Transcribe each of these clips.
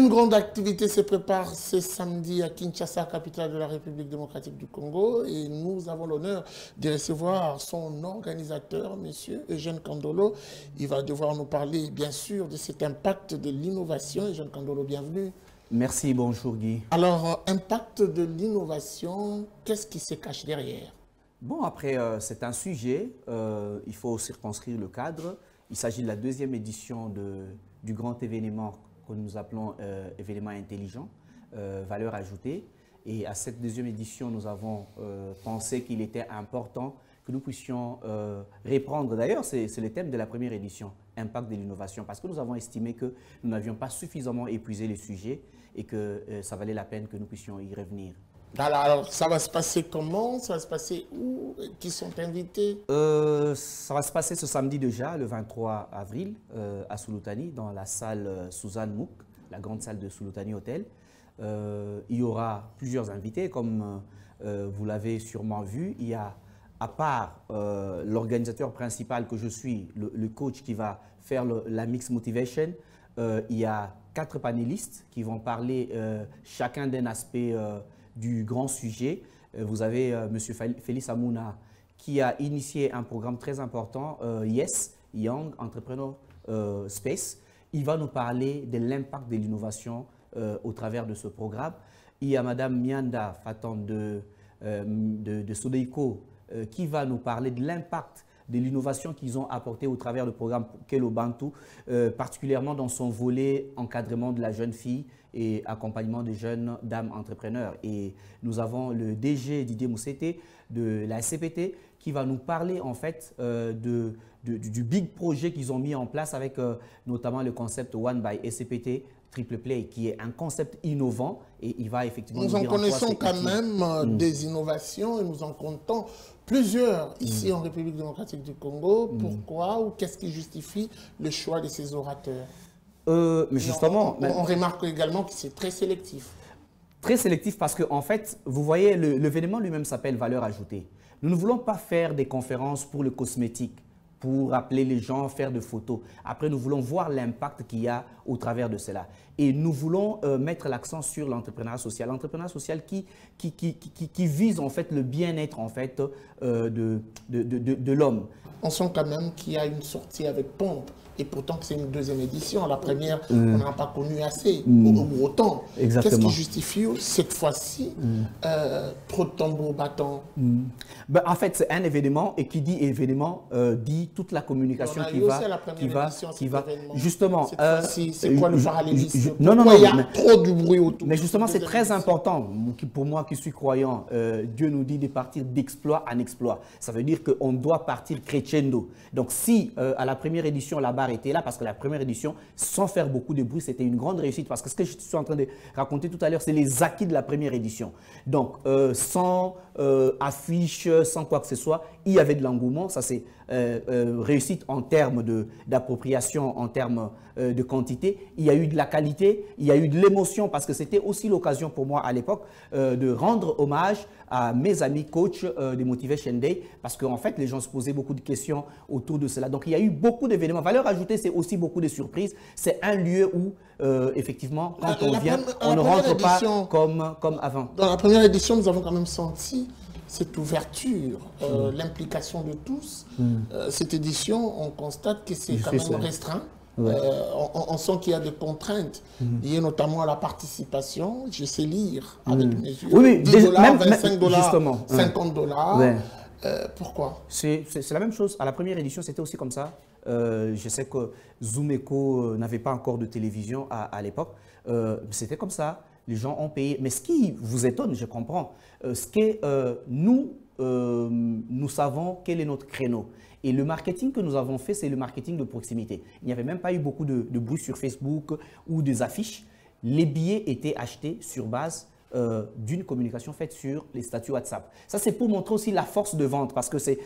Une grande activité se prépare ce samedi à Kinshasa, capitale de la République démocratique du Congo, et nous avons l'honneur de recevoir son organisateur, monsieur Eugène Kandolo. Il va devoir nous parler, bien sûr, de cet impact de l'innovation. Eugène Kandolo, bienvenue. Merci, bonjour Guy. Alors, impact de l'innovation, qu'est-ce qui se cache derrière? Bon, après, c'est un sujet, il faut circonscrire le cadre. Il s'agit de la deuxième édition du grand événement que nous appelons événement intelligent, valeur ajoutée. Et à cette deuxième édition, nous avons pensé qu'il était important que nous puissions reprendre. D'ailleurs, c'est le thème de la première édition, impact de l'innovation, parce que nous avons estimé que nous n'avions pas suffisamment épuisé les sujets et que ça valait la peine que nous puissions y revenir. Alors, ça va se passer comment? Ça va se passer où? Qui sont invités? Ça va se passer ce samedi déjà, le 23 avril, à Sulutani, dans la salle Suzanne Mouk, la grande salle de Sulutani Hotel. Il y aura plusieurs invités, comme vous l'avez sûrement vu. Il y a, à part l'organisateur principal que je suis, le coach qui va faire la Mix Motivation, il y a 4 panélistes qui vont parler chacun d'un aspect du grand sujet. Vous avez M. Félix Amouna qui a initié un programme très important, Yes, Young Entrepreneur Space. Il va nous parler de l'impact de l'innovation au travers de ce programme. Il y a Mme Mianda Fatan de Sodeiko qui va nous parler de l'impact de l'innovation qu'ils ont apporté au travers du programme Kelo Bantu, particulièrement dans son volet encadrement de la jeune fille et accompagnement des jeunes dames entrepreneurs. Et nous avons le DG Didier Moussete de la SCPT qui va nous parler en fait du big projet qu'ils ont mis en place avec notamment le concept One by SCPT Triple Play, qui est un concept innovant et il va effectivement nous en connaissons quand même des innovations et nous en comptons plusieurs ici en République démocratique du Congo. Pourquoi ou qu'est-ce qui justifie le choix de ces orateurs? Mais justement, on remarque également que c'est très sélectif. Très sélectif parce que, en fait, vous voyez, l'événement lui-même s'appelle valeur ajoutée. Nous ne voulons pas faire des conférences pour le cosmétique, pour appeler les gens, faire des photos. Après, nous voulons voir l'impact qu'il y a au travers de cela. Et nous voulons mettre l'accent sur l'entrepreneuriat social. L'entrepreneuriat social qui vise en fait le bien-être en fait, de l'homme. On sent quand même qu'il y a une sortie avec pompe. Et pourtant, c'est une deuxième édition. La première, on n'a pas connu assez, ou autant. Qu'est-ce qui justifie cette fois-ci trop de tambours battants? Ben, en fait, c'est un événement et qui dit événement dit toute la communication qui va. Justement, c'est quoi le parallélisme? Non, il y a trop de bruit autour. Mais justement, c'est très important. Pour moi qui suis croyant, Dieu nous dit de partir d'exploit en exploit. Ça veut dire qu'on doit partir crescendo. Donc, si à la première édition, la barre était là, parce que la première édition, sans faire beaucoup de bruit, c'était une grande réussite. Parce que ce que je suis en train de raconter tout à l'heure, c'est les acquis de la première édition. Donc, sans affiche, sans quoi que ce soit, il y avait de l'engouement. Ça, c'est réussite en termes d'appropriation, en termes de quantité. Il y a eu de la qualité, il y a eu de l'émotion, parce que c'était aussi l'occasion pour moi à l'époque de rendre hommage à mes amis coachs de Motivation Day, parce qu'en fait, les gens se posaient beaucoup de questions autour de cela. Donc, il y a eu beaucoup d'événements. Valeur ajoutée, c'est aussi beaucoup de surprises. C'est un lieu où, effectivement, quand on vient, on ne rentre pas comme avant. Dans la première édition, nous avons quand même senti cette ouverture, l'implication de tous. Cette édition, on constate que c'est quand même restreint. Ouais. On sent qu'il y a des contraintes liées notamment à la participation. Je sais lire avec mes yeux. Oui, 10 $, même, 25 $, justement, 50 $. Ouais. Pourquoi? C'est la même chose. À la première édition, c'était aussi comme ça. Je sais que Zoom-Eco n'avait pas encore de télévision à l'époque. C'était comme ça. Les gens ont payé. Mais ce qui vous étonne, je comprends, ce que nous savons quel est notre créneau. Et le marketing que nous avons fait, c'est le marketing de proximité. Il n'y avait même pas eu beaucoup de bruit sur Facebook ou des affiches. Les billets étaient achetés sur base d'une communication faite sur les statuts WhatsApp. Ça, c'est pour montrer aussi la force de vente, parce que c'est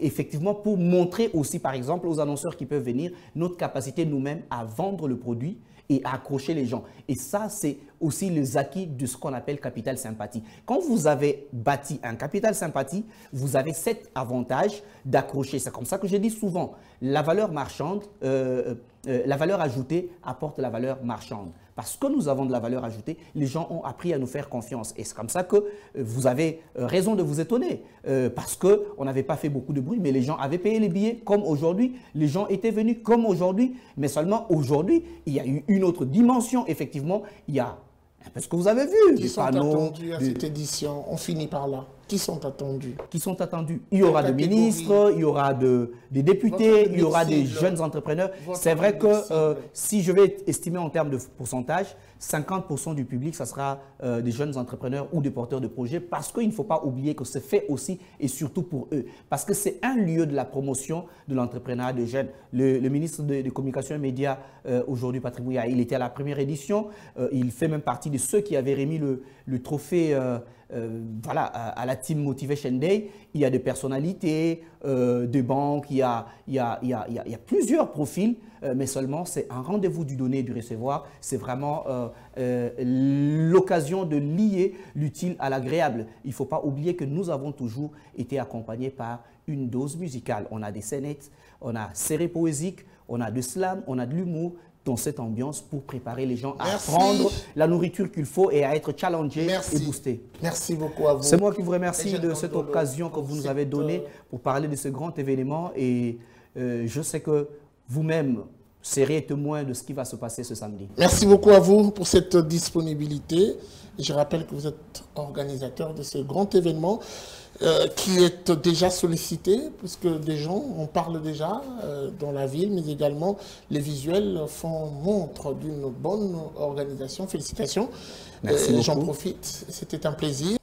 effectivement pour montrer aussi, par exemple, aux annonceurs qui peuvent venir, notre capacité nous-mêmes à vendre le produit et à accrocher les gens. Et ça, c'est aussi les acquis de ce qu'on appelle capital sympathie. Quand vous avez bâti un capital sympathie, vous avez cet avantage d'accrocher. C'est comme ça que je dis souvent, la valeur marchande, la valeur ajoutée apporte la valeur marchande. Parce que nous avons de la valeur ajoutée, les gens ont appris à nous faire confiance. Et c'est comme ça que vous avez raison de vous étonner. Parce qu'on n'avait pas fait beaucoup de bruit, mais les gens avaient payé les billets comme aujourd'hui. Les gens étaient venus comme aujourd'hui. Mais seulement aujourd'hui, il y a eu une autre dimension. Effectivement, il y a un peu ce que vous avez vu. Qui sont attendus à cette édition? On finit par là. Qui sont attendus? Qui sont attendus. Il y aura des ministres, il y aura des députés, il y aura des jeunes entrepreneurs. C'est vrai que si je vais estimer en termes de pourcentage, 50% du public, ça sera des jeunes entrepreneurs ou des porteurs de projets, parce qu'il ne faut pas oublier que c'est fait aussi et surtout pour eux. Parce que c'est un lieu de la promotion de l'entrepreneuriat de jeunes. Le ministre de Communication et Médias, aujourd'hui, Patrick Mouilla, il était à la première édition. Il fait même partie de ceux qui avaient remis le trophée voilà, à la Team Motivation Day. Il y a des personnalités, des banques, il y a plusieurs profils, mais seulement c'est un rendez-vous du donner et du recevoir. C'est vraiment l'occasion de lier l'utile à l'agréable. Il ne faut pas oublier que nous avons toujours été accompagnés par une dose musicale. On a des scénettes, on a séries poésiques, on a de slam, on a de l'humour, dans cette ambiance pour préparer les gens à prendre la nourriture qu'il faut et à être challengés et boostés. Merci beaucoup à vous. C'est moi qui vous remercie de cette occasion que vous nous avez donnée pour parler de ce grand événement et je sais que vous-même serez témoin de ce qui va se passer ce samedi. Merci beaucoup à vous pour cette disponibilité. Je rappelle que vous êtes organisateur de ce grand événement qui est déjà sollicité, puisque des gens, on parle déjà dans la ville, mais également les visuels font montre d'une bonne organisation. Félicitations. Merci beaucoup. J'en profite, c'était un plaisir.